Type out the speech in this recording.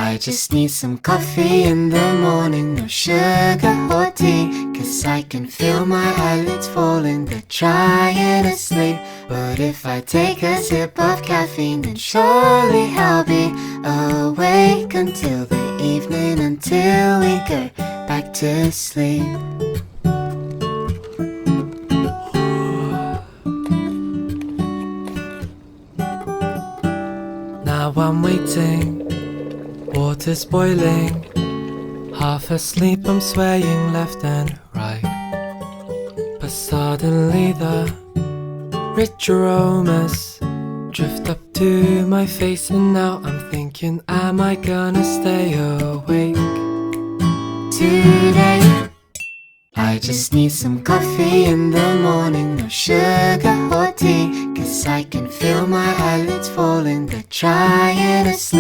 I just need some coffee in the morning, no sugar or tea, 'cause I can feel my eyelids falling, they're trying to sleep. But if I take a sip of caffeine, then surely I'll be awake until the evening, until we go back to sleep. Now I'm waiting, water's boiling, half asleep I'm swaying left and right. But suddenly the rich aromas drift up to my face, and now I'm thinking, am I gonna stay awake today? I just need some coffee in the morning, no sugar or tea, 'cause I can feel my eyelids falling, they're trying to sleep.